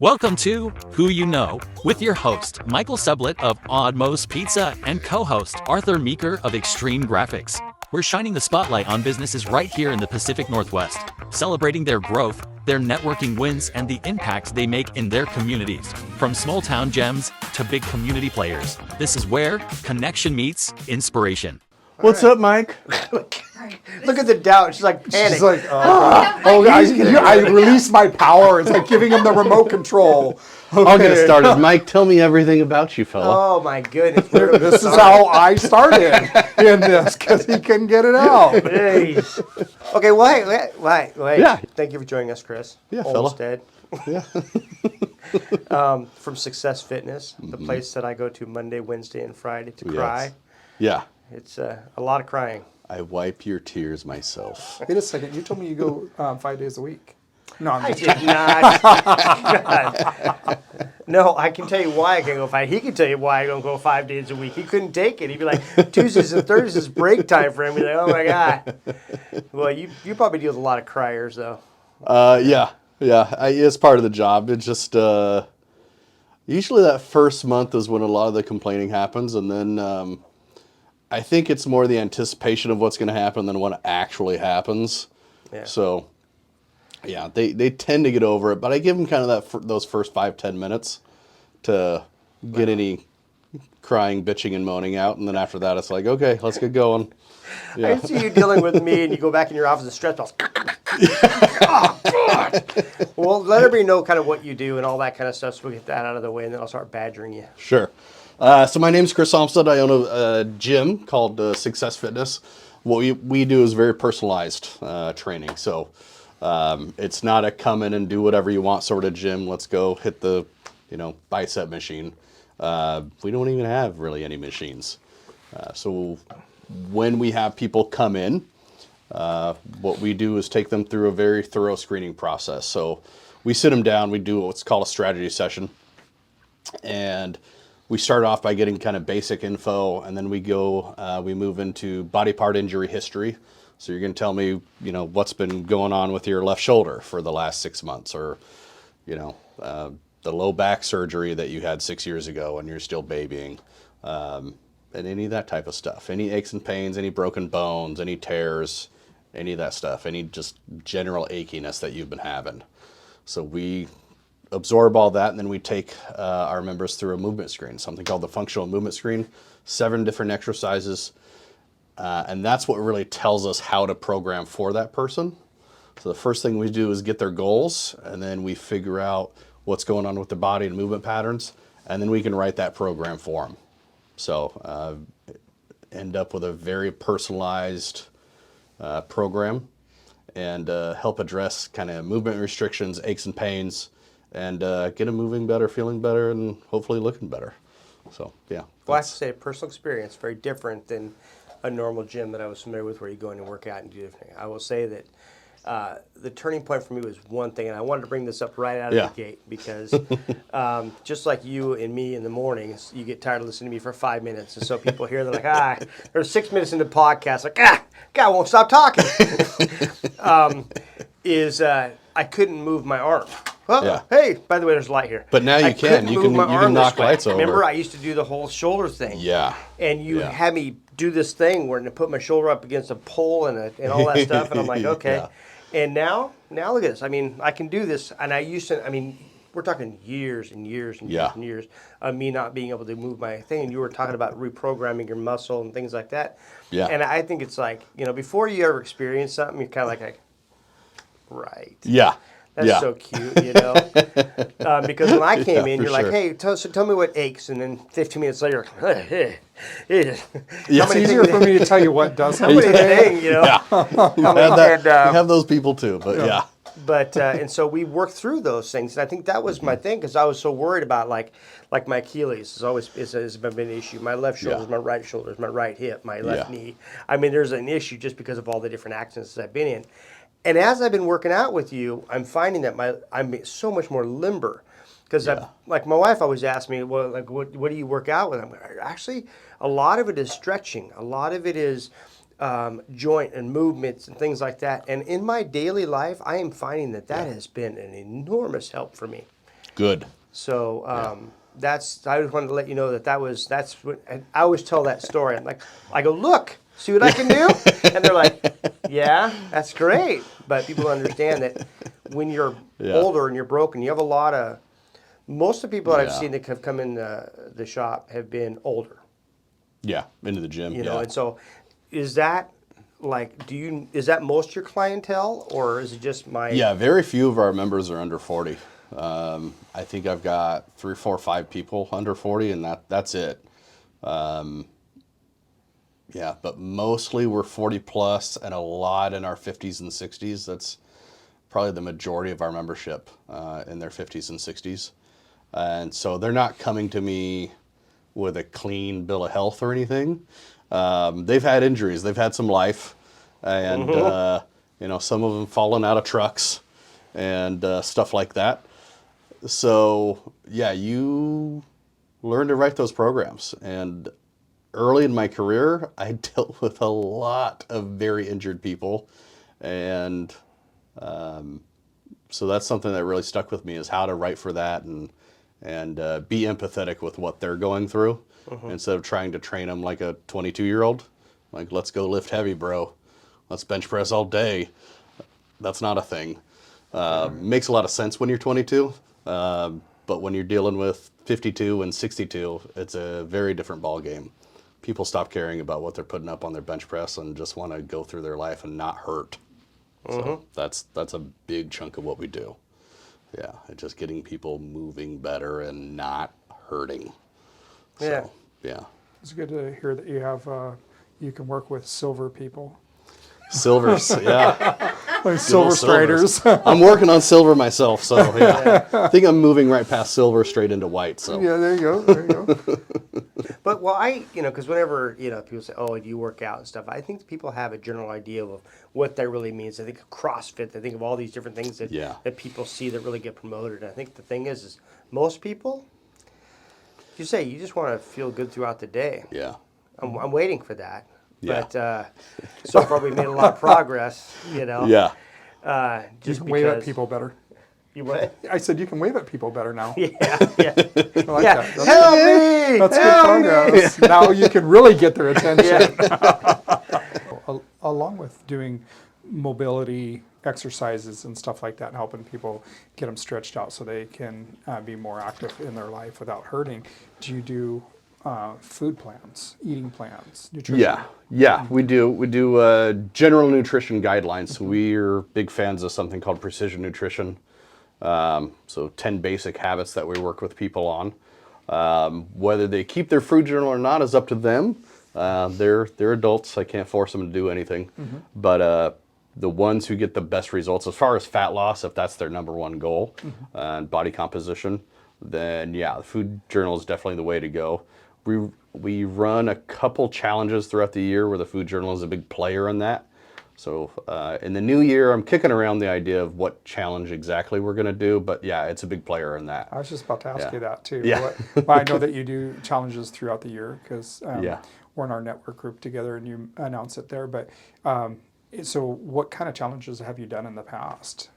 Welcome to Who You Know with your host, Michael Sublett of Oddmost Pizza and co-host Arthur Meeker of Extreme Graphics. We're shining the spotlight on businesses right here in the Pacific Northwest, celebrating their growth, their networking wins, and the impacts they make in their communities. From small town gems to big community players, this is where connection meets inspiration. What's up, Mike? Look at the doubt. She's like panicked. She's like, I released my power. It's like giving him the remote control. Okay. I'll get it started. Mike, tell me everything about you, fella. Oh my goodness. This is how I started in this because he couldn't get it out. Jeez. Okay, wait. Yeah. Thank you for joining us, Chris. Yeah, fella. Olmstead. Yeah. From Success Fitness, the place that I go to Monday, Wednesday, and Friday to cry. Yes. Yeah. It's a lot of crying. I wipe your tears myself. Wait a second. You told me you go 5 days a week. No, I'm I just did not. God. No, I can tell you why I can go 5. He can tell you why I don't go 5 days a week. He couldn't take it. He'd be like, Tuesdays and Thursdays is break time for him. He'd be like, oh my God. Well, you probably deal with a lot of criers, though. Yeah. It's part of the job. It's just usually that first month is when a lot of the complaining happens, and then I think it's more the anticipation of what's going to happen than what actually happens. Yeah. So, yeah, they tend to get over it, but I give them kind of those first 5-10 minutes to get any crying, bitching, and moaning out, and then after that, it's like, okay, let's get going. Yeah. I see you dealing with me, and you go back in your office and stretch balls. Oh, God. Well, let everybody know kind of what you do and all that kind of stuff, so we'll get that out of the way, and then I'll start badgering you. Sure. So my name's Chris Olmstead. I own a gym called Success Fitness. What we do is very personalized training. So it's not a come in and do whatever you want sort of gym. Let's go hit the bicep machine. We don't even have really any machines. So when we have people come in, what we do is take them through a very thorough screening process. So we sit them down. We do what's called a strategy session, and we start off by getting kind of basic info, and then we move into body part injury history. So you're going to tell me, what's been going on with your left shoulder for the last 6 months, or, the low back surgery that you had 6 years ago and you're still babying, and any of that type of stuff. Any aches and pains, any broken bones, any tears, any of that stuff, any just general achiness that you've been having. So we absorb all that, and then we take our members through a movement screen, something called the functional movement screen, 7 different exercises, and that's what really tells us how to program for that person. So the first thing we do is get their goals, and then we figure out what's going on with their body and movement patterns, and then we can write that program for them. So end up with a very personalized program, and help address kind of movement restrictions, aches and pains, and get them moving better, feeling better, and hopefully looking better. So, yeah. Well, I have to say, personal experience, very different than a normal gym that I was familiar with where you go in and work out and do different things. I will say that the turning point for me was one thing, and I wanted to bring this up right out of the gate because just like you and me in the mornings, you get tired of listening to me for 5 minutes, and so people hear, they're like, there's 6 minutes into the podcast, like, God won't stop talking. I couldn't move my arm. Well, hey, by the way, there's light here. But now you can. You can knock lights over. Remember, I used to do the whole sholler thing. Yeah. And you had me do this thing where I put my shoulder up against a pole and all that stuff, and I'm like, okay. Yeah. And now look at this. I mean, I can do this, and we're talking years and years and years and years of me not being able to move my thing, and you were talking about reprogramming your muscle and things like that. Yeah. And I think it's like, before you ever experience something, you're kind of like, right. Yeah. That's so cute, because when I came in, you're like, hey, tell me what aches, and then 15 minutes later, it's easier for me to tell you what does happen today. You have those people too, but yeah. But and so we worked through those things, and I think that was my thing, because I was so worried about like my Achilles has been an issue. My left shoulder, my right shoulder, my right hip, my left knee. I mean, there's an issue just because of all the different accidents I've been in. And as I've been working out with you, I'm finding that I'm so much more limber. Because like my wife always asks me, well, like what do you work out with? I'm like, actually, a lot of it is stretching. A lot of it is joint and movements and things like that. And in my daily life, I am finding that has been an enormous help for me. Good. So that's, I just wanted to let you know that's what, and I always tell that story. I'm like, I go, look, see what I can do? And they're like, yeah, that's great. But people understand that when you're older and you're broken, you have a lot of, most of the people that I've seen that have come in the shop have been older. Yeah, into the gym. You know, and so is that like, is that most of your clientele, or is it just my? Yeah, very few of our members are under 40. I think I've got 3, 4, 5 people under 40, and that's it. Yeah, but mostly we're 40 plus, and a lot in our 50s and 60s. That's probably the majority of our membership in their 50s and 60s. And so they're not coming to me with a clean bill of health or anything. They've had injuries, they've had some life, and you know, some of them fallen out of trucks and stuff like that. So yeah, you learn to write those programs. And early in my career, I dealt with a lot of very injured people, and so that's something that really stuck with me, is how to write for that and be empathetic with what they're going through, instead of trying to train them like a 22-year-old. Like, let's go lift heavy, bro. Let's bench press all day. That's not a thing. Makes a lot of sense when you're 22, but when you're dealing with 52 and 62, it's a very different ball game. People stop caring about what they're putting up on their bench press and just want to go through their life and not hurt. So that's a big chunk of what we do. Yeah, it's just getting people moving better and not hurting. Yeah. So, yeah. It's good to hear that you have you can work with silver people. Silvers, yeah. Like silver striders. I'm working on silver myself, so yeah. I think I'm moving right past silver straight into white. So Yeah, there you go. There you go. But because whenever people say, "Oh, do you work out and stuff?" I think people have a general idea of what that really means. They think of CrossFit. They think of all these different things that people see that really get promoted. And I think the thing is most people, you say you just want to feel good throughout the day. yeah. I'm waiting for that. Yeah. But so far we've made a lot of progress. Yeah. You Just can wave at because- people better. You what? I said you can wave at people better now. Yeah. I like that. That's, Help me! that's good Help progress. Now you can really get their attention. Along with doing mobility exercises and stuff like that, and helping people get them stretched out so they can be more active in their life without hurting, do you do food plans, eating plans, nutrition? Yeah, we do. We do general nutrition guidelines. We're big fans of something called precision nutrition. So 10 basic habits that we work with people on. Whether they keep their food journal or not is up to them. They're adults. I can't force them to do anything. But the ones who get the best results as far as fat loss, if that's their number one goal, and body composition, then yeah, the food journal is definitely the way to go. We run a couple challenges throughout the year where the food journal is a big player in that. So in the new year, I'm kicking around the idea of what challenge exactly we're going to do, but yeah, it's a big player in that. I was just about to ask you that too. Yeah. Well, I know that you do challenges throughout the year because Yeah. we're in our network group together and you announce it there. But so what kind of challenges have you done in the past?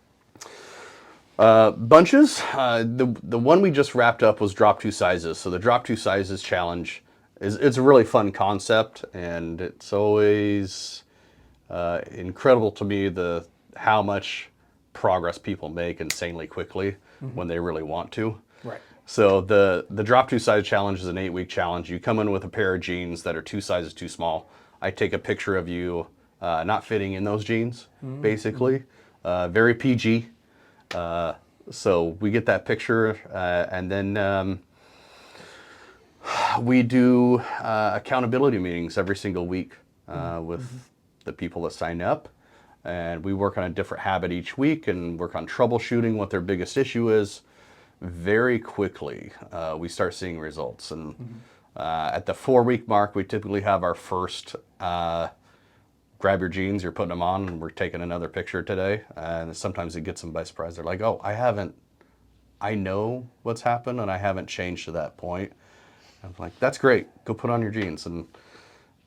Bunches. The one we just wrapped up was drop 2 sizes. So the drop 2 sizes challenge it's a really fun concept, and it's always incredible to me how much progress people make insanely quickly when they really want to. Right. So the drop 2 size challenge is an 8-week challenge. You come in with a pair of jeans that are 2 sizes too small. I take a picture of you not fitting in those jeans, basically. Very PG. So we get that picture, and then we do accountability meetings every single week with the people that sign up. And we work on a different habit each week and work on troubleshooting what their biggest issue is. Very quickly, we start seeing results. And at the 4-week mark, we typically have our first grab your jeans, you're putting them on, and we're taking another picture today. And sometimes it gets them by surprise. They're like, oh, I know what's happened and I haven't changed to that point. I'm like, that's great. Go put on your jeans. And,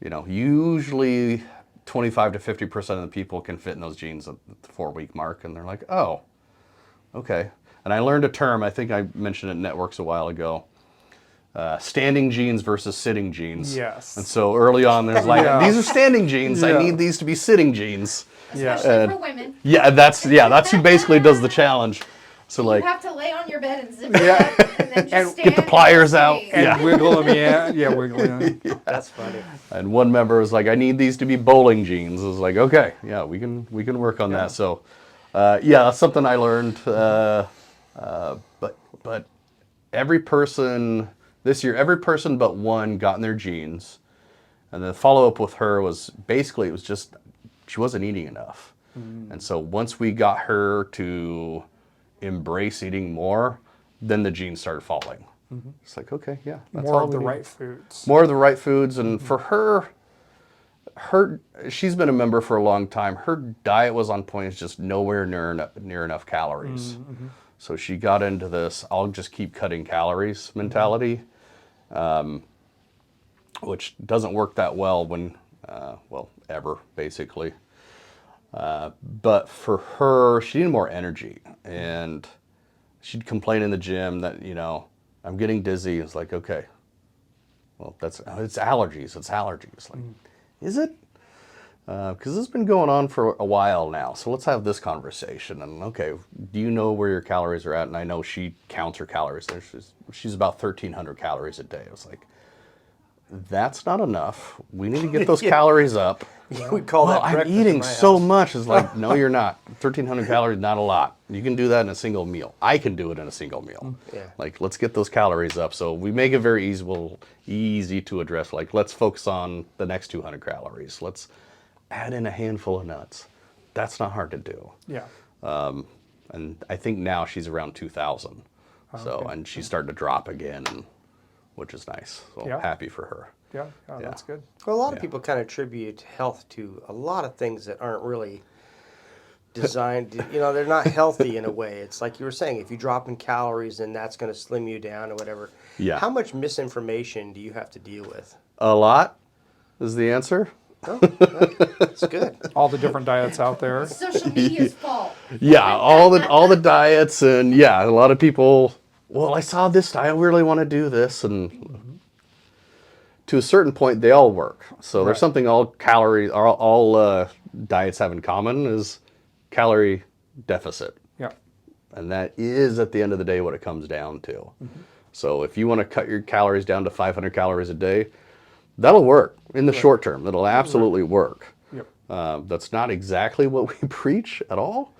usually 25 to 50% of the people can fit in those jeans at the 4-week mark. And they're like, oh, okay. And I learned a term, I think I mentioned it in Networks a while ago. Standing jeans versus sitting jeans. Yes. And so early on, there's like, Yeah. these are standing jeans. I Yeah. need these to be sitting jeans. Especially for women. Yeah, that's who basically does the challenge. So You like, have to lay on your bed and zip it Yeah. up and then just stand get the pliers and out. stay. And Yeah. wiggle them, wiggle them. That's funny. and one member was like, I need these to be bowling jeans. I was like, okay, yeah, we can work on that. So, that's something I learned. But every person this year, every person but one got in their jeans, and the follow up with her was basically it was just she wasn't eating enough, and so once we got her to embrace eating more, then the jeans started falling. It's like, okay, yeah, that's More all of the we need. right foods. More of the right foods, and for her she's been a member for a long time. Her diet was on point. It's just nowhere near enough calories. So she got into this I'll just keep cutting calories mentality, which doesn't work that well when ever basically. But for her, she needed more energy, and she'd complain in the gym that, I'm getting dizzy. It's like, okay, well, it's allergies. It's allergies. Like, is it? Because this has been going on for a while now. So let's have this conversation. And okay, do you know where your calories are at? And I know she counts her calories. She's about 1,300 calories a day. I was like, that's not enough. We need to get those calories up. We call that I'm breakfast eating in my so house. much. It's like, no, you're not. 1,300 calories, not a lot. You can do that in a single meal. I can do it in a single meal. Yeah. Like, let's get those calories up. So we make it very easy to address. Like, let's focus on the next 200 calories. Let's add in a handful of nuts. That's not hard to do. Yeah. And I think now she's around 2,000. So, Okay. and she's starting to drop again, which is nice. So Yeah. happy for her. Yeah. That's good. Well, a lot of Yeah. people kind of attribute health to a lot of things that aren't really designed. They're not healthy in a way. It's like you were saying, if you drop in calories, then that's going to slim you down or whatever. Yeah. How much misinformation do you have to deal with? A lot is the answer. Oh, that's good. All the different diets out there. Social media's fault. Yeah, all the diets, and a lot of people. Well, I saw this diet. I really want to do this, and to a certain point, they all work. So there's Right. something all diets have in common is calorie deficit, Yeah. and that is at the end of the day what it comes down to. So if you want to cut your calories down to 500 calories a day, that'll work in the short term. It'll absolutely work. Yep. That's not exactly what we preach at all.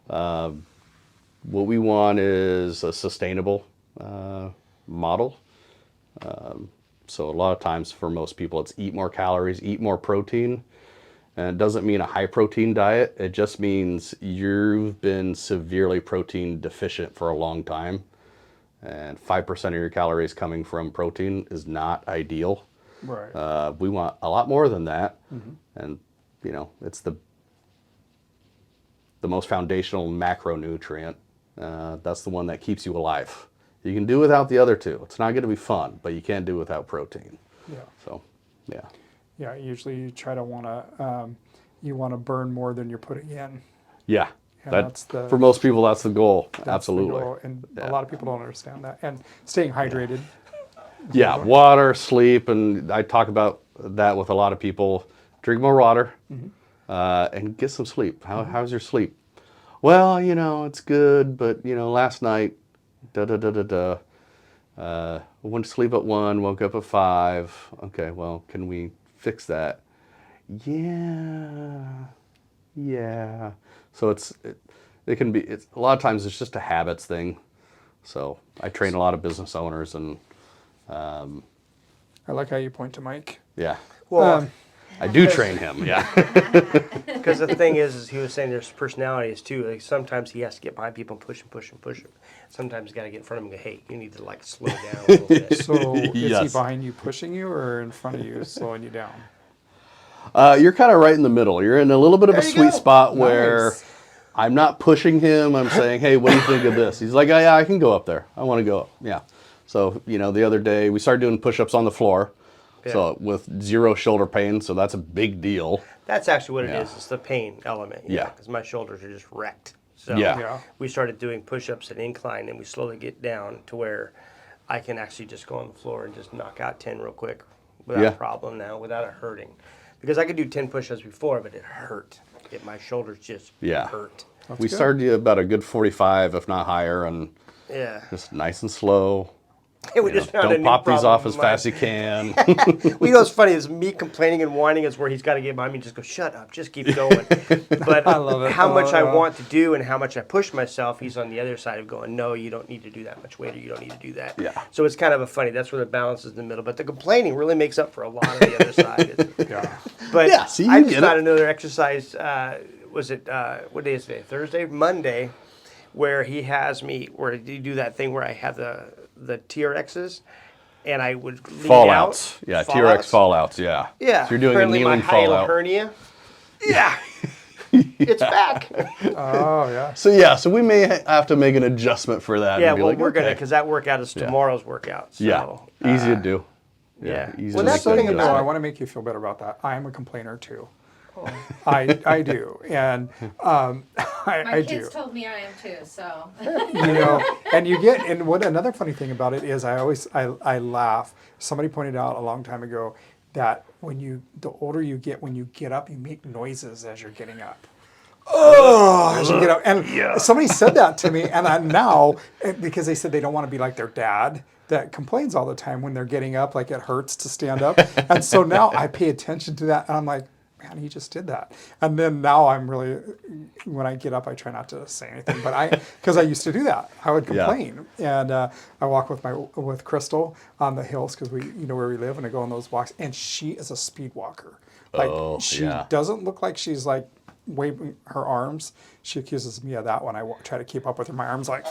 What we want is a sustainable model. So a lot of times for most people, it's eat more calories, eat more protein. And it doesn't mean a high protein diet. It just means you've been severely protein deficient for a long time. And 5% of your calories coming from protein is not ideal. Right. We want a lot more than that. And, it's the most foundational macronutrient. That's the one that keeps you alive. You can do without the other two. It's not going to be fun, but you can't do without protein. Yeah. So, yeah. Yeah. Usually you try to you want to burn more than you're putting in. Yeah. And That, that's the- for most people, that's the goal. That's the Absolutely. goal, and Yeah. a lot of people don't understand that. And staying hydrated. Yeah, water, sleep, and I talk about that with a lot of people. Drink more water and get some sleep. How's your sleep? Well, it's good, but last night, went to sleep at 1, woke up at 5. Okay, well, can we fix that? Yeah. So it can be. It's a lot of times it's just a habits thing. So I train a lot of business owners and. I like how you point to Mike. Yeah, Well, I do train him. Yeah, because the thing is he was saying there's personalities too. Like sometimes he has to get behind people and push him. Sometimes you got to get in front of him and go, hey, you need to slow down a little bit. So is he Yes. behind you pushing you or in front of you slowing you down? you're kind of right in the middle. You're in a little bit of a There you sweet go. spot where Nice. I'm not pushing him. I'm saying, hey, what do you think of this? He's like, oh, yeah, I can go up there. I want to go up. Yeah. So the other day we started doing push-ups on the floor. Yeah. So with 0 shoulder pain, so that's a big deal. That's actually what it Yeah. is. It's the pain element. Yeah. Because my shoulders are just wrecked. So Yeah. we started doing push-ups and incline, and we slowly get down to where I can actually just go on the floor and just knock out 10 real quick without problem now, without it hurting. Because I could do 10 push-ups before, but it hurt. My shoulders just hurt. We started you about a good 45, if not higher, and just nice and slow. And we just found a don't new pop these problem off as of fast as mine. you can. Well, you know what's funny is me complaining and whining is where he's got to get behind me and just go, shut up, just keep going. But I love it. how much I want to do and how much I push myself, he's on the other side of going, no, you don't need to do that much weight, or you don't need to do that. Yeah. So it's kind of a funny, that's where the balance is in the middle. But the complaining really makes up for a lot of the other side. But Yeah, see, you I just get found it. another exercise, was it, what day is today? Thursday? Monday, where he has me, where you do that thing where I have the TRXs. And I would lean Fallouts. out. Yeah, TRX fallouts, yeah. Yeah. So you're doing apparently a kneeling my hiatal fallout. hernia. Yeah. It's back. Oh, yeah. So we may have to make an adjustment for that. Yeah, and be well, like, we're going to, okay. because that workout is tomorrow's workout. So, Yeah, easy to do. yeah. Easy Well, to that's make the that thing No, about I adjustment. want to make you feel better about that. I am a complainer too. I do, and My I do. kids told me I am too, so. You know, and you get, and what another funny thing about it is, I laugh. Somebody pointed out a long time ago that the older you get, when you get up, you make noises as you're getting up. Oh, as you get up, and somebody said that to me, and because they said they don't want to be like their dad that complains all the time when they're getting up, like it hurts to stand up, and so now I pay attention to that, and I'm like, man, he just did that. And then now I'm really, when I get up, I try not to say anything, but because I used to do that. I would complain. And I walk with Crystal on the hills because where we live, and I go on those walks, and she is a speed walker. Like she doesn't look like she's like waving her arms. She accuses me of that when I try to keep up with her. My arms like,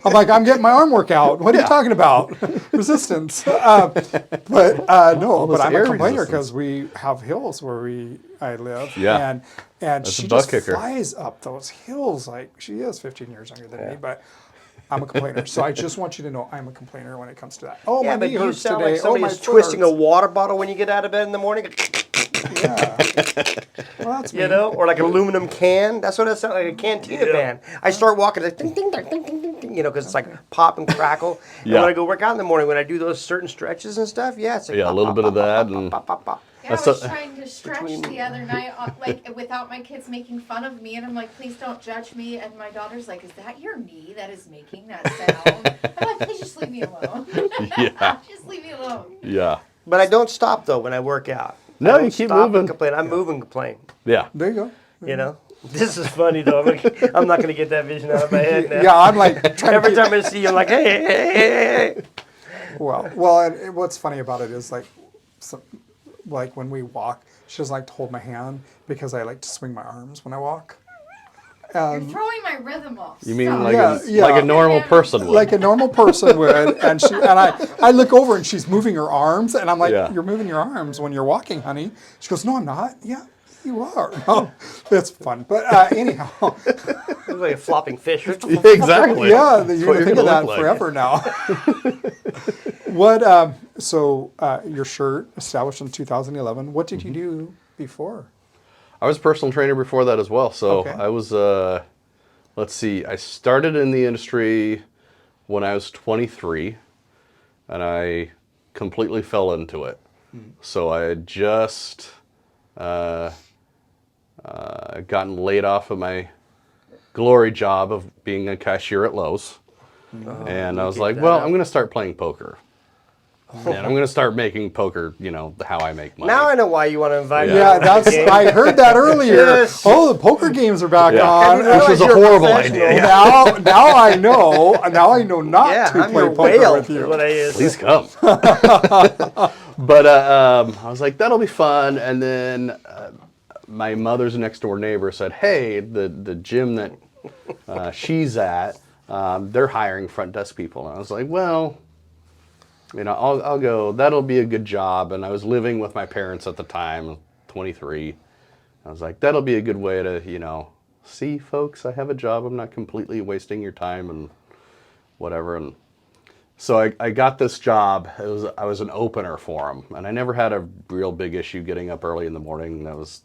I'm like, I'm getting my arm workout. What are you talking about? Resistance. No, but I'm a complainer because we have hills where I live. Yeah. And she a butt just kicker. flies up those hills like she is 15 years younger than me, but I'm a complainer. So I just want you to know I'm a complainer when it comes to that. Oh, Yeah, my but knee you hurts sound today. like somebody oh, my is foot twisting a hurts. water bottle when you get out of bed in the morning. Yeah. Well, that's me. You know, or like an aluminum can. That's what it sounds like, a cantina van. I start walking, like ding, ding, ding, ding, ding, ding, ding, because it's like pop and crackle. And when I go work out in the morning, when I do those certain stretches and stuff, it's like A little bit of that. And pop, pop, pop. Yeah, I was trying to stretch the other night, like without my kids making fun of me, and I'm like, please don't judge me. And my daughter's like, is that your knee that is making that sound? I'm like, please just leave me alone. Just leave me alone. Yeah. But I don't stop though when I work out. No, I don't you keep stop and moving. complain. I'm moving, complain. Yeah. There you go. You know, this is funny though. I'm not gonna get that vision out of my head now. Yeah, I'm like trying Every to time I see you, I'm like, hey. Well, and what's funny about it is like when we walk, she doesn't like to hold my hand because I like to swing my arms when I walk. You're throwing my rhythm off. You mean Stop. like a normal person would? Like a normal person would, and I look over and she's moving her arms, and I'm like, Yeah. "You're moving your arms when you're walking, honey." She goes, "No, I'm not." Yeah, you are. No, it's fun, but anyhow, Looks like a flopping fish. Exactly. yeah, That's you're what gonna think of that look like. forever now. What? So your shirt established in 2011. What did you do before? I was a personal trainer before that as well. So Okay. I was, let's see, I started in the industry when I was 23, and I completely fell into it. So I had just gotten laid off of my glory job of being a cashier at Lowe's. And I was like, well, I'm going to start playing poker. And I'm going to start making poker, how I make money. Now I know why you want to invite me. Yeah, to the game. I heard that earlier. Yes. Oh, the poker games are back Yeah. on. And you Which was a realize you're horrible professional. idea. Now I know. Now I know not Yeah, to I'm play your poker whale. with Is you. what I is. Please come. But I was like, that'll be fun. And then my mother's next door neighbor said, hey, the gym that she's at, they're hiring front desk people. And I was like, well, I'll go. That'll be a good job. And I was living with my parents at the time, 23. I was like, that'll be a good way to, see, folks, I have a job. I'm not completely wasting your time and whatever. And so I got this job. I was an opener for them, and I never had a real big issue getting up early in the morning. That was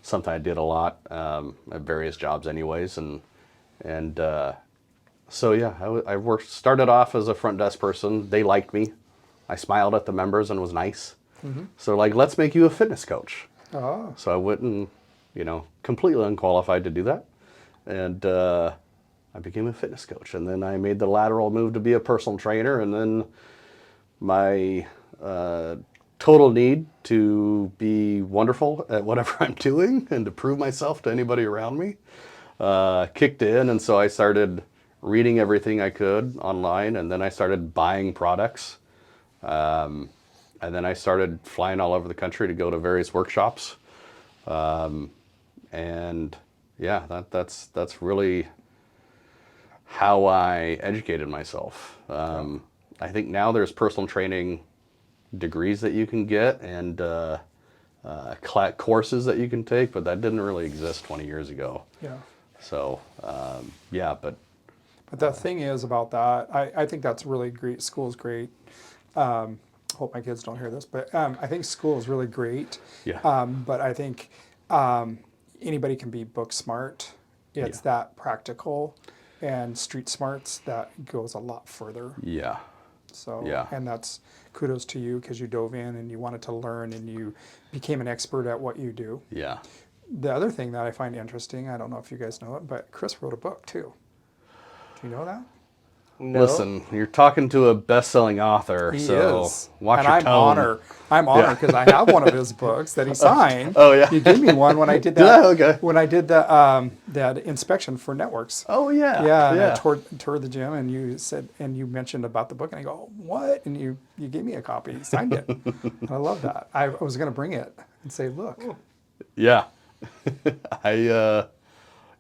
something I did a lot at various jobs anyways. And so yeah, I started off as a front desk person. They liked me. I smiled at the members and was nice. So like, let's make you a fitness coach. Oh, So I went and, completely unqualified to do that. And I became a fitness coach. And then I made the lateral move to be a personal trainer. And then my total need to be wonderful at whatever I'm doing and to prove myself to anybody around me kicked in. And so I started reading everything I could online. And then I started buying products. And then I started flying all over the country to go to various workshops. And yeah, that's really how I educated myself. I think now there's personal training degrees that you can get and courses that you can take, but that didn't really exist 20 years ago. yeah. So yeah, but the thing is about that, I think that's really great. School's great. Hope my kids don't hear this, but I think school is really great. Yeah. But I think anybody can be book smart. It's that practical and street smarts that goes a lot further. yeah, So, Yeah. and that's kudos to you because you dove in and you wanted to learn and you became an expert at what you do. yeah. The other thing that I find interesting, I don't know if you guys know it, but Chris wrote a book too. Do you know that? No. Listen, you're talking to a best-selling author, He so is. watch and your I'm tone. I'm honored because I have one of his books that he signed. Oh, yeah. You gave me one when I did Did that. I? Okay. When I did the that inspection for networks. Oh yeah, Yeah, and I toured the gym, and you said, and you mentioned about the book, and I go, what? And you gave me a copy, you signed it. And I love that. I was going to bring it and say, look. Yeah.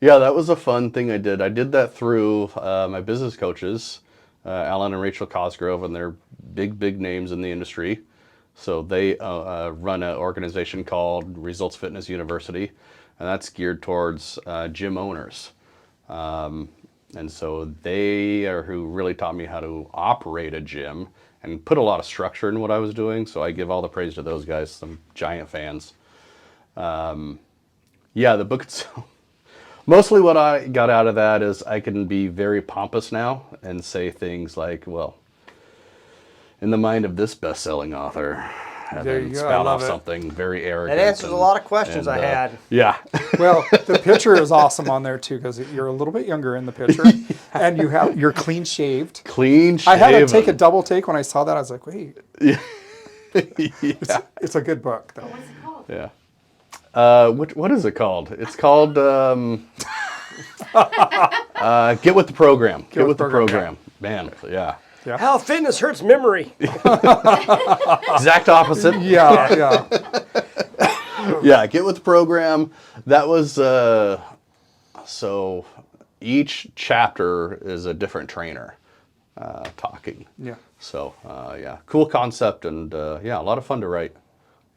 Yeah, that was a fun thing I did. I did that through my business coaches, Alan and Rachel Cosgrove, and they're big names in the industry. So they run an organization called Results Fitness University, and that's geared towards gym owners. And so they are who really taught me how to operate a gym and put a lot of structure in what I was doing. So I give all the praise to those guys, some giant fans. Yeah, the book itself. Mostly what I got out of that is I can be very pompous now and say things like, well, in the mind of this best-selling author, and There then you go, I spout love off it. something very arrogant. That answers a lot of questions and, I had. Yeah. Well, the picture is awesome on there too because you're a little bit younger in the picture, and you're clean shaved. Clean I shaven. had to take a double take when I saw that. I was like, wait, Yeah. it's a good book though. What's it called? Yeah. What is it called? It's called Get with the Program. Get with the Program. Man, yeah. How fitness hurts memory. Exact opposite. Yeah. Yeah, Get with the Program. That was so each chapter is a different trainer talking. Yeah. So yeah, cool concept and yeah, a lot of fun to write.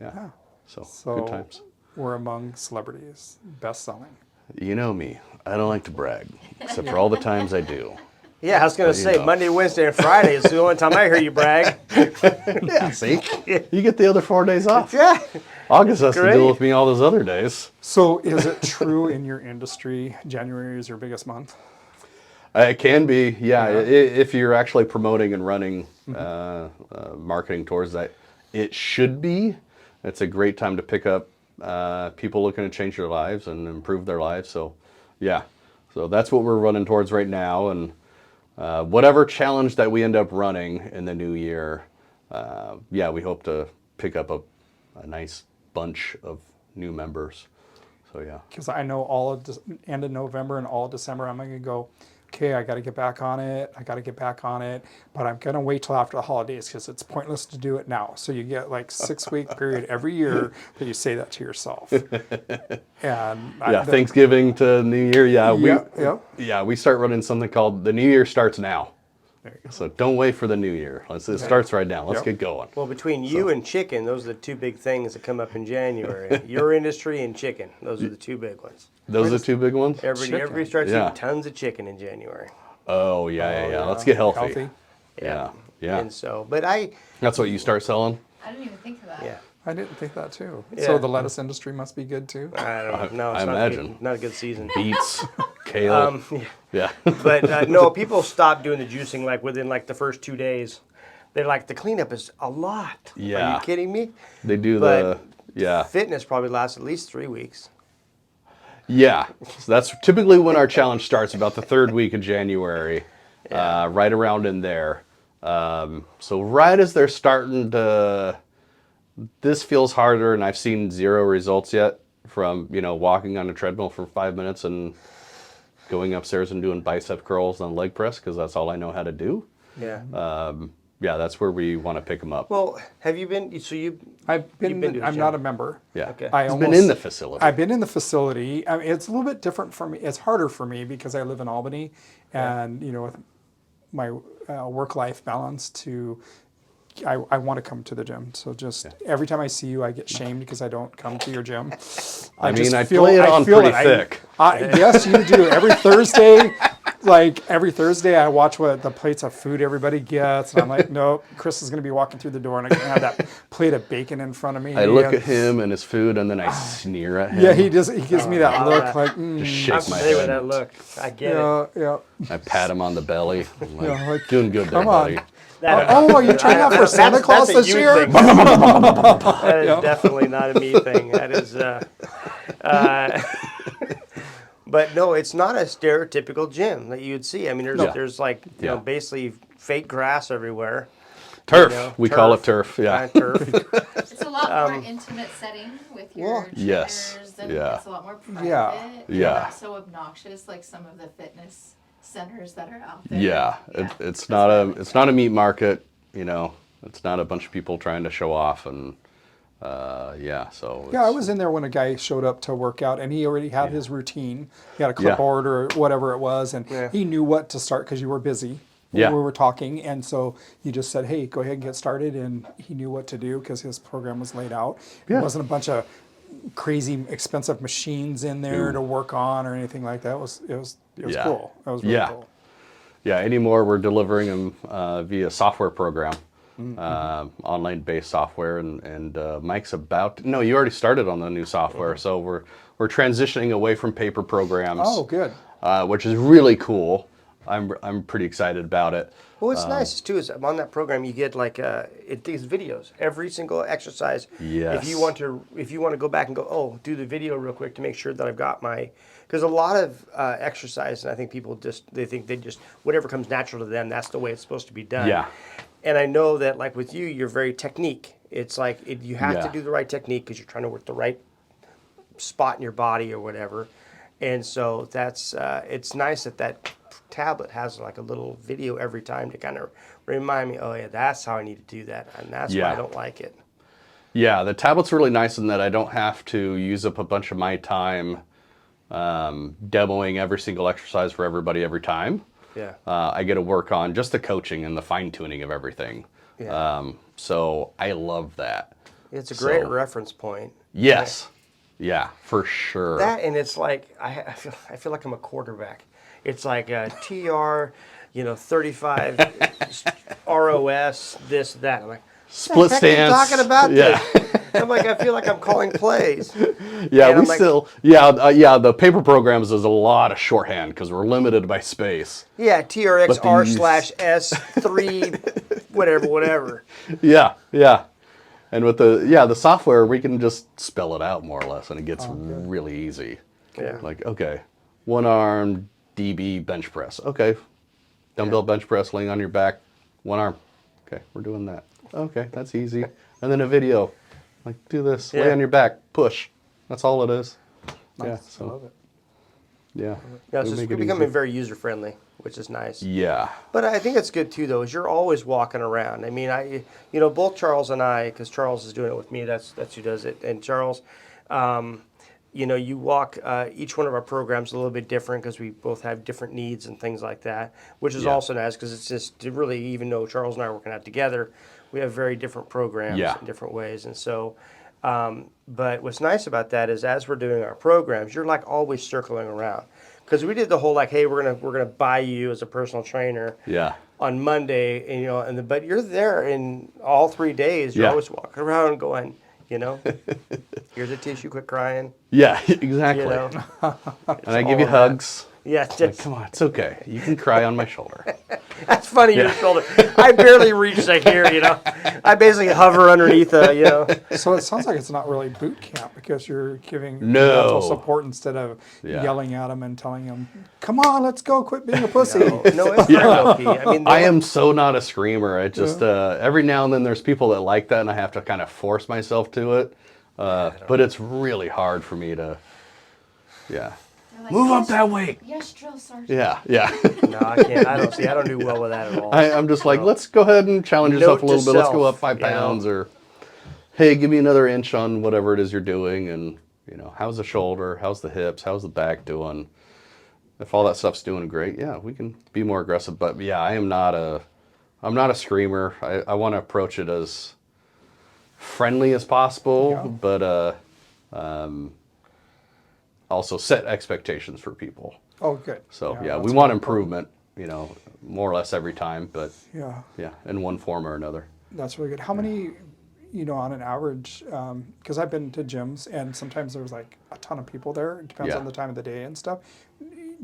Yeah. So good times. We're among celebrities, best selling. You know me. I don't like to brag, except for all the times I do. Yeah, I was going to you say know. Monday, Wednesday, and Friday is the only time I hear you brag. Yeah, see? You get the other 4 days off. Yeah. August has to Great. deal with me all those other days. So is it true in your industry, January is your biggest month? It can be, yeah. If you're actually promoting and running marketing towards that, it should be. It's a great time to pick up people looking to change their lives and improve their lives. So, yeah. So that's what we're running towards right now. And whatever challenge that we end up running in the new year, yeah, we hope to pick up a nice bunch of new members. So, yeah. Because I know all of end of November and all of December, I'm going to go, okay, I got to get back on it. But I'm going to wait till after the holidays because it's pointless to do it now. So you get like 6-week period every year that you say that to yourself. And Thanksgiving to New Year, yeah. yeah, we start running something called the New Year starts now. There you go. So don't wait for the New Year. It starts right now. Let's get going. Well, between you and chicken, those are the two big things that come up in January. Your industry and chicken. Those are the two big ones. Those are two big ones? Everybody starts Yeah. eating tons of chicken in January. Oh, yeah. Let's get healthy. Healthy. Yeah. And so, but That's what you start selling? I didn't even think of that. yeah. I didn't think that too. Yeah. So the lettuce industry must be good too. I don't know. No, it's I not imagine. not a good season. Beets, kale. Yeah. But no, people stop doing the juicing like within like the first 2 days. They're like, the cleanup is a lot. Are Yeah. you kidding me? They do But yeah. fitness probably lasts at least 3 weeks. Yeah. So that's typically when our challenge starts, about the third week of January, right around in there. So right as they're starting to, this feels harder, and I've seen 0 results yet from, walking on a treadmill for 5 minutes and going upstairs and doing bicep curls and leg press, because that's all I know how to do. Yeah. Yeah, that's where we want to pick them up. Well, have you been? So you? I've been. You've been to the I'm gym. not a member. Yeah. Okay. He's been in the facility. I've been in the facility. I mean, it's a little bit different for me. It's harder for me because I live in Albany, and with my work-life balance, I want to come to the gym. So just every time I see you, I get shamed because I don't come to your gym. I mean, just I feel- play it on feel pretty thick. Yes, you do. Every Thursday. Every Thursday, I watch what the plates of food everybody gets, and I'm like, nope, Chris is going to be walking through the door, and I can have that plate of bacon in front of me. I look at him and his food, and then I sneer at him. Yeah, he does. He gives me that look, that. like, Just I'm shake my familiar with head. that look. I get it. yeah. I pat him on the belly. I'm like, Yeah, like, doing good there, come on. buddy. Oh, are you trying out for Santa Claus That's a this you year? thing. That is definitely not a me thing. That is. But no, it's not a stereotypical gym that you'd see. I mean, there's like basically fake grass everywhere. Turf. We call it turf. Yeah. Turf. It's a lot more intimate setting with your Yes. chairs, and Yeah. it's a lot more private. Yeah. Yeah. Not so obnoxious like some of the fitness centers that are out there. Yeah. It's not a meat market. It's not a bunch of people trying to show off, and so Yeah, I was in there when a guy showed up to work out, and he already had his routine. He had a clipboard or whatever it was, and he knew what to start because you were busy. Yeah. We were talking, and so he just said, "Hey, go ahead and get started," and he knew what to do because his program was laid out. Yeah. It wasn't a bunch of crazy expensive machines in there to work on or anything like that. It was Yeah. cool. That was really cool. Yeah, anymore we're delivering them via software program, online-based software, and Mike's you already started on the new software, so we're transitioning away from paper programs. Oh, good. Which is really cool. I'm pretty excited about it. Well, what's nice too is on that program you get like these videos. Every single exercise. Yes. If you want to go back and go, do the video real quick to make sure that I've got my, because a lot of exercise, and I think people they think whatever comes natural to them, that's the way it's supposed to be done. Yeah. And I know that like with you, you're very technique. It's like you have to Yeah. do the right technique because you're trying to work the right spot in your body or whatever. And so that's it's nice that tablet has like a little video every time to kind of remind me, that's how I need to do that, and that's why I don't like it. Yeah, the tablet's really nice in that I don't have to use up a bunch of my time demoing every single exercise for everybody every time. Yeah. I get to work on just the coaching and the fine-tuning of everything. Yeah. So I love that. It's a great So- reference point. Yes. Yeah, for sure. That, and it's like I feel like I'm a quarterback. It's like TR, 35 ROS, this, that. I'm like, Split what the heck are you stance. talking about Yeah. this? I'm like, I feel like I'm calling plays. Yeah, And we I'm like- still, the paper programs is a lot of shorthand because we're limited by space. Yeah, TRX But R these- / S3, whatever. Yeah. And with the software, we can just spell it out more or less, and it gets really easy. Yeah. Like, okay, one arm DB bench press. Okay, dumbbell bench press, laying on your back, one arm. Okay, we're doing that. Okay, that's easy. And then a video, like do this, lay Yeah. on your back, push. That's all it is. Yeah. I So love it. yeah. Yeah, we so it's make it becoming easy. very user friendly, which is nice. Yeah. But I think it's good too, though, is you're always walking around. I mean, both Charles and I, because Charles is doing it with me. That's who does it. And Charles, you walk. Each one of our programs a little bit different because we both have different needs and things like that, which is Yeah. also nice because it's just to really, even though Charles and I are working out together, we have very different programs Yeah. in different ways. And so, but what's nice about that is as we're doing our programs, you're like always circling around. Because we did the whole like, hey, we're gonna buy you as a personal trainer Yeah. on Monday, and but you're there in all 3 days. You're Yeah. always walking around going, You know, here's a tissue, quit crying. Yeah, exactly. You know, And I give you all that. hugs. Yeah, Like, just, come on, it's okay. You can cry on my shoulder. that's funny. Your shoulder. I barely reach like here. You know, I basically hover underneath. You know. So it sounds like it's not really boot camp because you're giving No. mental support instead of Yeah. yelling at them and telling them, "Come on, let's go, quit being a pussy." No, it's not OP. I mean, I am so not a screamer. I just every now and then there's people that like that, and I have to kind of force myself to it. But it's really hard for me to, They're like, move up "Yes, that way. Yes, drill sergeant. Yeah. No, I can't. I don't do well with that at all. I'm just like, let's go ahead and challenge yourself a Note to little bit. Let's go self, up 5 you know. pounds, or hey, give me another inch on whatever it is you're doing, and how's the shoulder, how's the hips, how's the back doing? If all that stuff's doing great, yeah, we can be more aggressive. But yeah, I'm not a screamer. I want to approach it as friendly as possible, but also set expectations for people. Oh, good. So yeah, that's we want really improvement, more or less every time, but important. Yeah. yeah, in one form or another. That's really good. How many, on an average, because I've been to gyms and sometimes there's like a ton of people there. It depends Yeah. on the time of the day and stuff.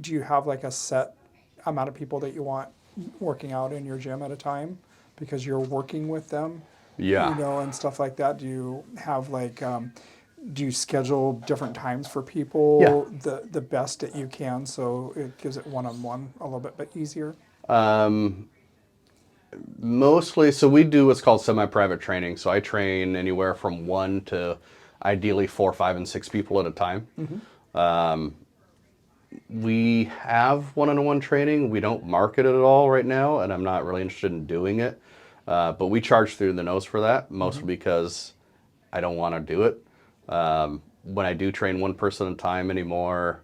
Do you have like a set amount of people that you want working out in your gym at a time because you're working with them? Yeah. And stuff like that. Do you have like, do you schedule different times for people the best that you can so it gives it one-on-one a little bit easier? Mostly, so we do what's called semi-private training. So I train anywhere from 1 to ideally 4, 5, and 6 people at a time. We have one-on-one training. We don't market it at all right now, and I'm not really interested in doing it. But we charge through the nose for that, mostly because I don't want to do it. When I do train one person at a time anymore,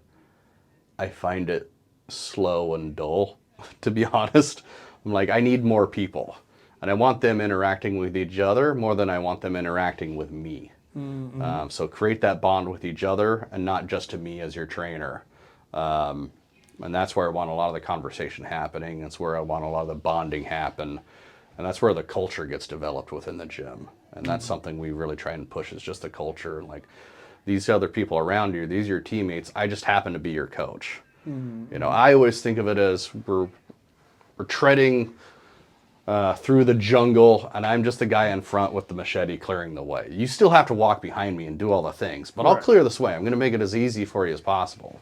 I find it slow and dull, to be honest. I'm like, I need more people. And I want them interacting with each other more than I want them interacting with me. So create that bond with each other and not just to me as your trainer. And that's where I want a lot of the conversation happening. That's where I want a lot of the bonding happen. And that's where the culture gets developed within the gym. And that's something we really try and push, is just the culture. Like, these other people around you, these are your teammates. I just happen to be your coach. I always think of it as we're treading through the jungle, and I'm just the guy in front with the machete clearing the way. You still have to walk behind me and do all the things, but I'll clear this way. I'm going to make it as easy for you as possible.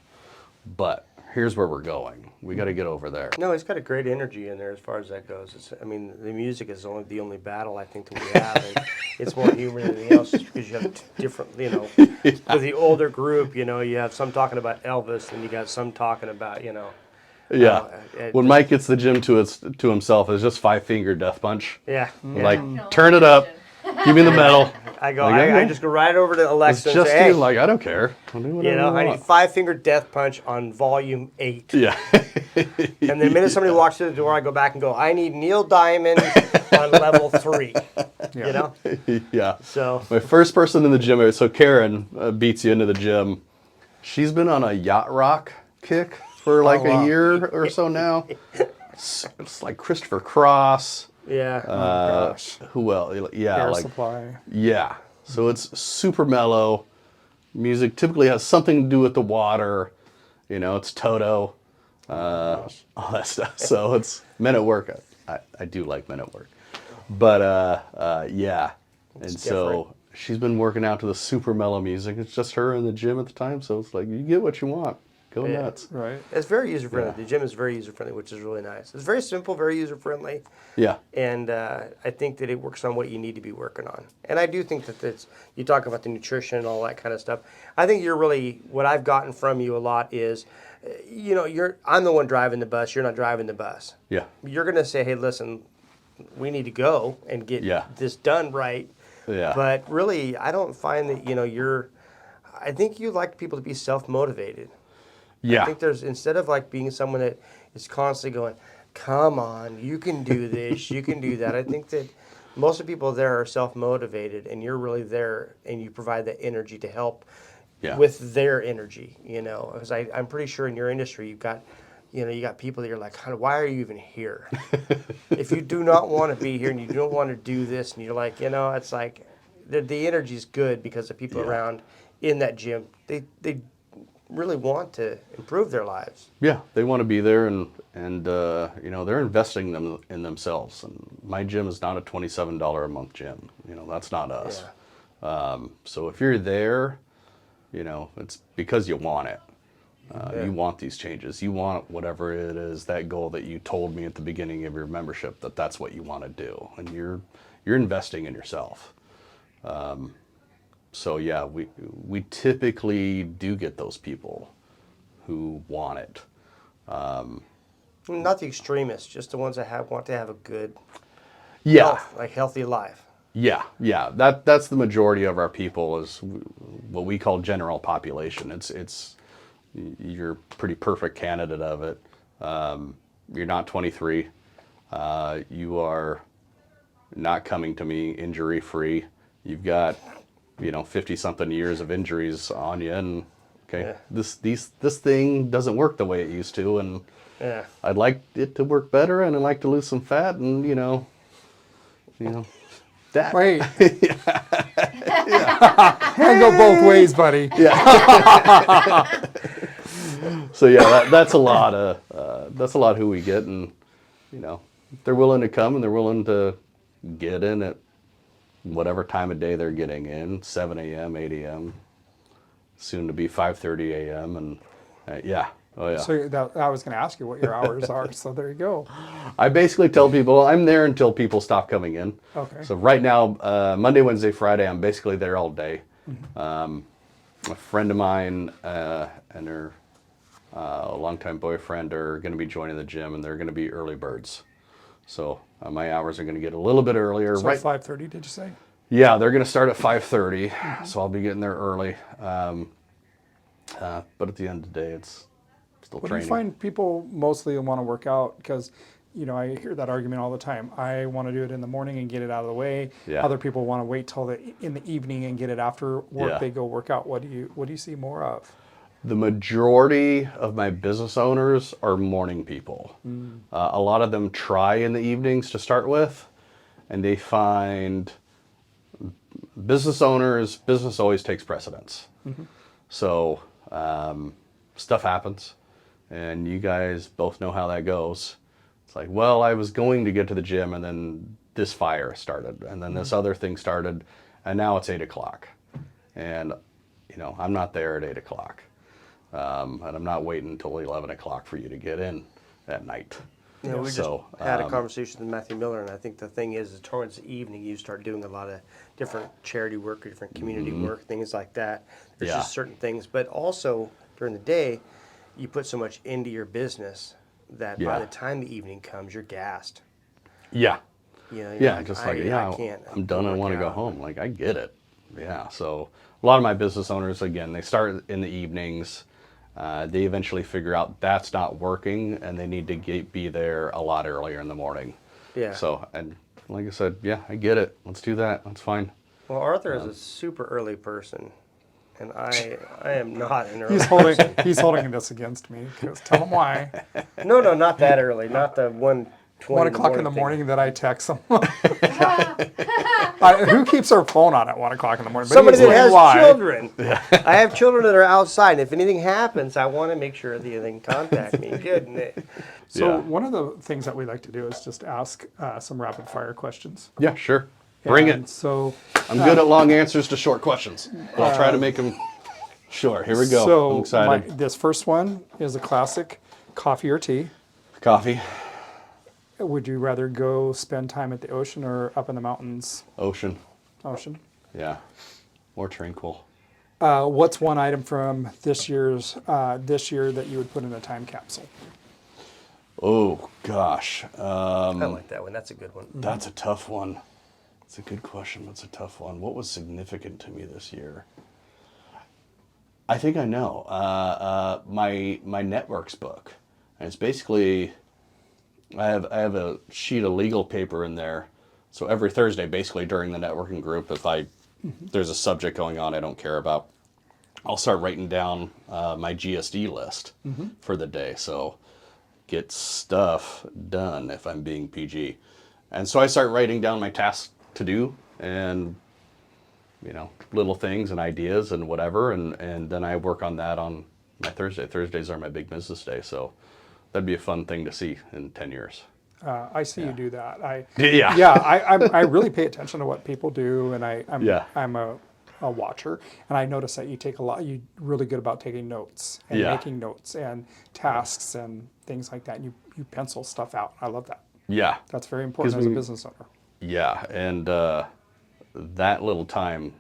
But here's where we're going. We got to get over there. No, it's got a great energy in there as far as that goes. The music is the only battle I think that we have, and it's more humor than anything else, just because you have different, with the older group, you have some talking about Elvis, and you got some talking about, Yeah. When Mike gets the gym to himself, it's just 5-finger death punch. Yeah. Like, turn it up. Give me the medal. I just go right over to Alexa It's and just say, hey, you, like, I don't care. I'll do whatever I I want. need 5-finger death punch on volume 8. Yeah. And the minute somebody walks through the door, I go back and go, I need Neil Diamond on level 3. Yeah. So My first person in the gym, so Karen beats you into the gym. She's been on a yacht rock kick for like a year or so now. It's like Christopher Cross. yeah. Who else? Yeah, Air like Supply. yeah. So it's super mellow. Music typically has something to do with the water. It's Toto, all that stuff. So it's Men at Work. I do like Men at Work, but yeah. And so she's been working out to the super mellow music. It's just her in the gym at the time, so it's like you get what you want. Go nuts. Right. It's very user friendly. Yeah. The gym is very user friendly, which is really nice. It's very simple, very user friendly. Yeah. And I think that it works on what you need to be working on. And I do think that you talk about the nutrition and all that kind of stuff. I think what I've gotten from you a lot is, I'm the one driving the bus. You're not driving the bus. Yeah. You're going to say, hey, listen, we need to go and get this done right. Yeah. But really, I don't find that, I think you like people to be self-motivated. Yeah. I think instead of like being someone that is constantly going, come on, you can do this, you can do that. I think that most of the people there are self-motivated, and you're really there, and you provide that energy to help with their energy, because I'm pretty sure in your industry you've got, you got people that you're like, why are you even here? If you do not want to be here and you don't want to do this, and you're like, it's like, the energy's good because the people around in that gym, they really want to improve their lives. Yeah, they want to be there, and you know, they're investing them in themselves. And my gym is not a $27 a month gym. You know, that's not us. So if you're there, you know, it's because you want it. You want these changes. You want whatever it is, that goal that you told me at the beginning of your membership, that's what you want to do, and you're investing in yourself. So yeah, we typically do get those people who want it. Not the extremists, just the ones that want to have a good, healthy life. Yeah. That's the majority of our people, is what we call general population. It's you're a pretty perfect candidate of it. You're not 23. You are not coming to me injury free. You've got, you know, 50 something years of injuries on you, and this thing doesn't work the way it used to, and I'd like it to work better, and I'd like to lose some fat, and you know that. Wait. I go both ways, buddy. So yeah, that's a lot who we get, and you know, they're willing to come and they're willing to get in at whatever time of day they're getting in, 7 a.m., 8 a.m., soon to be 5:30 a.m. and So I was going to ask you what your hours are. So there you go. I basically tell people I'm there until people stop coming in. Okay. So right now, Monday, Wednesday, Friday, I'm basically there all day. A friend of mine and her longtime boyfriend are going to be joining the gym, and they're going to be early birds. So my hours are going to get a little bit earlier. So 5:30, did you say? Yeah, they're going to start at 5:30, so I'll be getting there early. But at the end of the day, it's still What training. do you find people mostly want to work out? Because, you know, I hear that argument all the time. I want to do it in the morning and get it out of the way. Yeah. Other people want to wait till in the evening and get it after work. Yeah. They go work out. What do you see more of? The majority of my business owners are morning people. A lot of them try in the evenings to start with, and they find business always takes precedence. So stuff happens, and you guys both know how that goes. It's like, well, I was going to get to the gym, and then this fire started, and then this other thing started, and now it's 8 o'clock. And, you know, I'm not there at 8 o'clock. And I'm not waiting until 11 o'clock for you to get in at night. You know, we just had a conversation with Matthew Miller, and I think the thing is towards the evening you start doing a lot of different charity work or different community work, things like that. There's just certain things. But also during the day, you put so much into your business that by the time the evening comes, you're gassed. Yeah. You know, Yeah, just like, I'm done, I want to go home. Like, I get it. Yeah, so a lot of my business owners, again, they start in the evenings. They eventually figure out that's not working, and they need to be there a lot earlier in the morning. Yeah. So, and like I said, yeah, I get it. Let's do that. That's fine. Well, Arthur is a super early person, and I am not an early person. He's holding this against me. Tell him why. No, not that early. Not the 1:20 1 o'clock in the morning that I text someone. Who keeps their phone on at 1 o'clock in the morning? But somebody that has why. children. I have children that are outside. If anything happens, I want to make sure that they can contact me. Good. So one of the things that we like to do is just ask some rapid fire questions. Yeah, sure. Bring And it. So I'm good at long answers to short questions. I'll try to make them short. Here we go. So I'm excited. this first one is a classic: coffee or tea. Coffee. Would you rather go spend time at the ocean or up in the mountains? Ocean. Ocean. Yeah. More tranquil. What's one item from this year that you would put in a time capsule? Oh, gosh. I like that one. That's a good one. That's a tough one. It's a good question. That's a tough one. What was significant to me this year? I think I know. My networks book. And it's basically, I have a sheet of legal paper in there. So every Thursday, basically during the networking group, if there's a subject going on I don't care about, I'll start writing down my GSD list for the day. So get stuff done if I'm being PG. And so I start writing down my tasks to do, and little things and ideas and whatever, and then I work on that on my Thursday. Thursdays are my big business day, so that'd be a fun thing to see in 10 years. I see you do that. Yeah. Yeah, I really pay attention to what people do, and I'm a watcher, and I notice that you're really good about taking notes and making notes and tasks and things like that. And you pencil stuff out. I love that. Yeah. That's very important as a business owner. Yeah, and that little time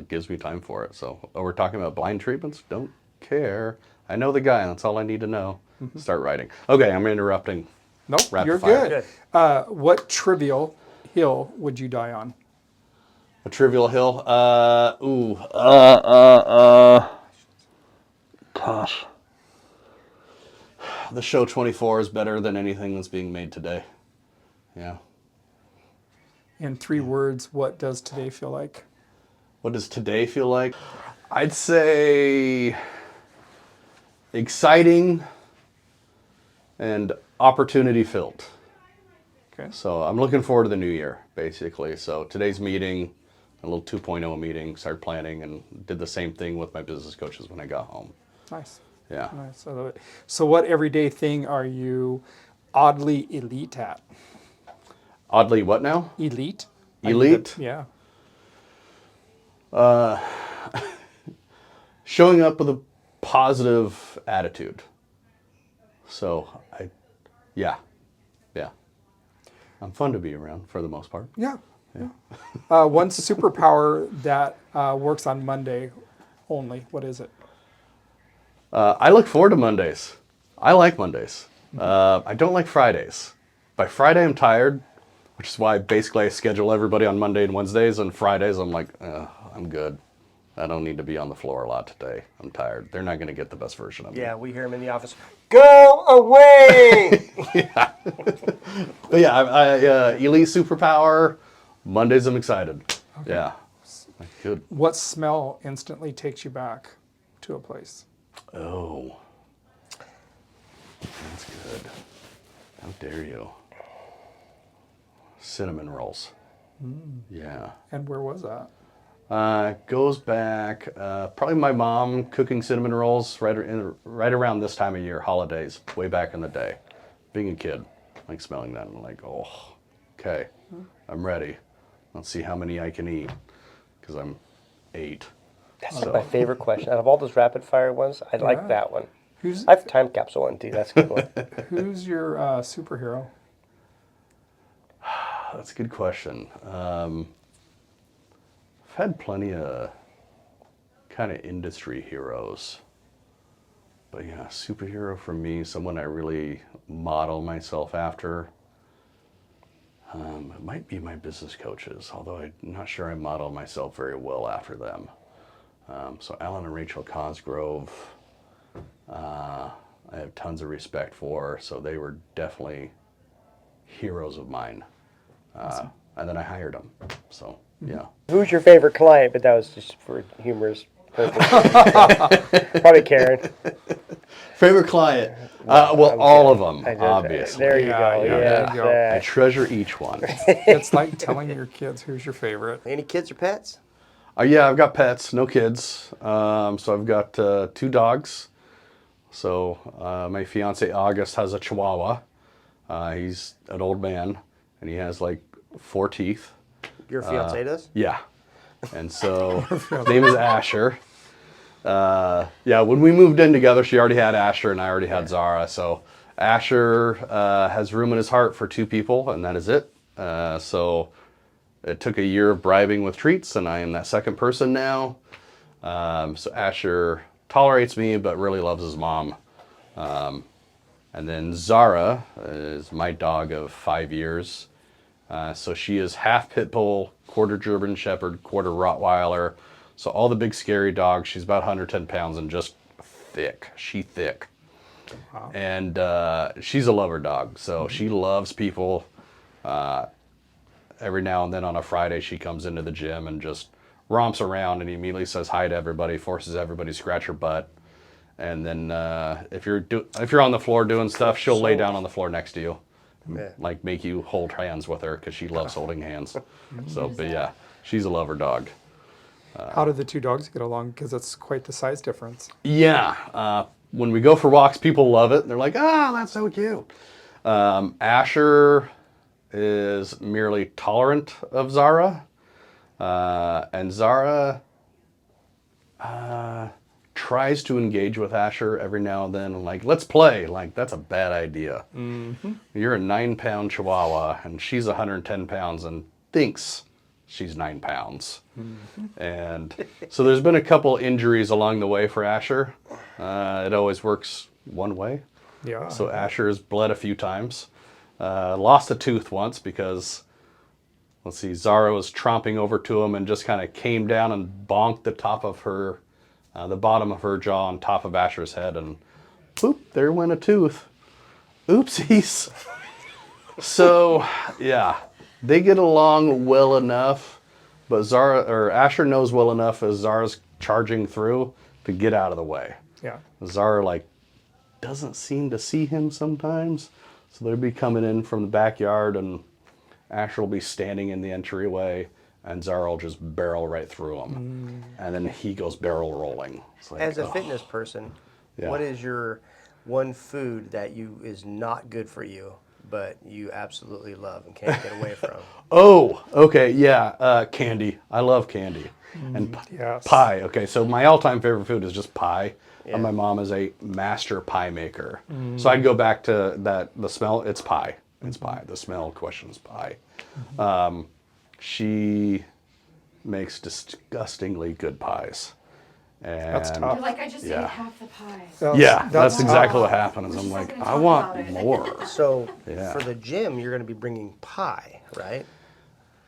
gives me time for it. So we're talking about blind treatments. Don't care. I know the guy. That's all I need to know. Start writing. Okay, I'm interrupting. Nope, Rapid you're fire. good. What trivial hill would you die on? A trivial hill. Gosh. The show 24 is better than anything that's being made today. Yeah. In 3 words, what does today feel like? What does today feel like? I'd say exciting and opportunity filled. Okay. So I'm looking forward to the new year, basically. So today's meeting, a little 2.0 meeting, started planning and did the same thing with my business coaches when I got home. Nice. Yeah. Nice. I love it. So what everyday thing are you oddly elite at? Oddly, what now? Elite? Elite? Yeah. Showing up with a positive attitude. So yeah. I'm fun to be around for the most part. Yeah. One superpower that works on Monday only. What is it? I look forward to Mondays. I like Mondays. I don't like Fridays. By Friday, I'm tired, which is why basically I schedule everybody on Monday and Wednesdays, and Fridays I'm like, I'm good. I don't need to be on the floor a lot today. I'm tired. They're not going to get the best version of me. Yeah, we hear him in the office. Go away! But yeah, elite superpower. Mondays I'm excited. Okay. Yeah. Good. What smell instantly takes you back to a place? Oh. That's good. How dare you? Cinnamon rolls. Yeah. And where was that? Goes back, probably my mom cooking cinnamon rolls right around this time of year, holidays, way back in the day. Being a kid, like smelling that and like, oh, okay, I'm ready. Let's see how many I can eat, because I'm 8. That's my favorite question. Out of all those rapid fire ones, I like that one. Who's I have a time capsule one too. That's a good one. Who's your superhero? That's a good question. I've had plenty of kind of industry heroes. But yeah, superhero for me, someone I really model myself after. It might be my business coaches, although I'm not sure I model myself very well after them. So Alan and Rachel Cosgrove, I have tons of respect for, so they were definitely heroes of mine. Awesome. And then I hired them, so yeah. Who's your favorite client? But that was just for humorous purposes. Probably Karen. Favorite client? Well, all of them, obviously. There you go. Yeah. I treasure each one. It's like telling your kids who's your favorite. Any kids or pets? Yeah, I've got pets, no kids. So I've got 2 dogs. So my fiance August has a Chihuahua. He's an old man, and he has like 4 teeth. Your fiance does? Yeah. And so his name is Asher. Yeah, when we moved in together, she already had Asher and I already had Zara. So Asher has room in his heart for 2 people, and that is it. So it took a year of bribing with treats, and I am that second person now. So Asher tolerates me, but really loves his mom. And then Zara is my dog of 5 years. So she is half pit bull, quarter German Shepherd, quarter Rottweiler. So all the big scary dogs. She's about 110 pounds and just thick. She thick. Wow. And she's a lover dog. So she loves people. Every now and then on a Friday, she comes into the gym and just romps around and immediately says hi to everybody, forces everybody to scratch her butt. And then if you're on the floor doing stuff, she'll lay down on the floor next to you. Yeah. Like make you hold hands with her because she loves holding hands. So, but yeah, she's a lover dog. How do the two dogs get along? Because it's quite the size difference. Yeah. When we go for walks, people love it. They're like, that's so cute. Asher is merely tolerant of Zara. And Zara tries to engage with Asher every now and then. Like, let's play. Like, that's a bad idea. Mm-hmm. You're a 9-pound Chihuahua, and she's 110 pounds and thinks she's 9 pounds. Mm-hmm. And so there's been a couple injuries along the way for Asher. It always works one way. Yeah. So Asher has bled a few times. Lost a tooth once because, let's see, Zara was tromping over to him and just kind of came down and bonked the top of her, the bottom of her jaw on top of Asher's head, and boop, there went a tooth. Oopsies. So, yeah, they get along well enough, but Asher knows well enough as Zara's charging through to get out of the way. Yeah. Zara, doesn't seem to see him sometimes, so they'll be coming in from the backyard, and Asher will be standing in the entryway, and Zara will just barrel right through him. And then he goes barrel rolling. It's like, As a fitness person, Yeah. what is your one food that is not good for you, but you absolutely love and can't get away from? Oh, okay, yeah, candy. I love candy. And Yes. pie. Okay, so my all-time favorite food is just pie. Yeah. And my mom is a master pie maker. So I'd go back to the smell. It's pie. It's pie. The smell question is pie. She makes disgustingly good pies. And That's tough. You're like, I just ate Yeah. half the pie. that's exactly what tough. happens. We're I'm just like, not gonna I talk want about it. more. So Yeah. for the gym, you're going to be bringing pie, right?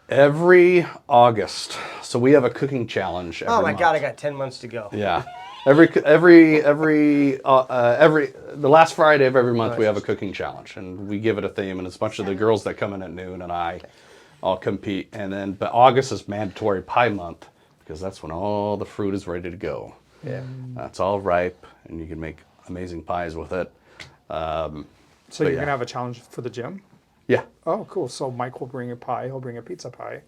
Every August. So we have a cooking challenge every Oh my month. God, I got 10 months to go. Yeah. The last Friday of every month we have a cooking challenge, and we give it a theme, and it's a bunch of the girls that come in at noon and I all compete. But August is mandatory pie month because that's when all the fruit is ready to go. Yeah. It's all ripe, and you can make amazing pies with it. So you're yeah. going to have a challenge for the gym? Yeah. Oh, cool. So Mike will bring a pie. He'll bring a pizza pie.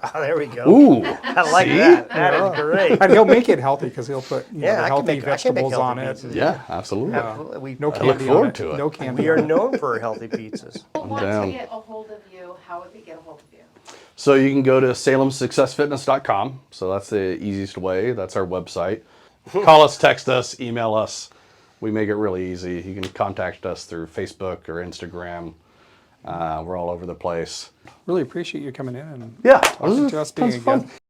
Oh, there we go. Ooh. I like that. That is great. And he'll make it healthy because he'll put the I can healthy make vegetables healthy on it. pizzas. Yeah, absolutely. Absolutely. No I candy look on forward it. to it. No candy. We are on it. known for healthy pizzas. Want down. to get a hold of you, how would we get a hold of you? So you can go to salemsuccessfitness.com. So that's the easiest way. That's our website. Call us, text us, email us. We make it really easy. You can contact us through Facebook or Instagram. We're all over the place. Really appreciate you coming in and Yeah, talking to us, being tons a of fun. guest.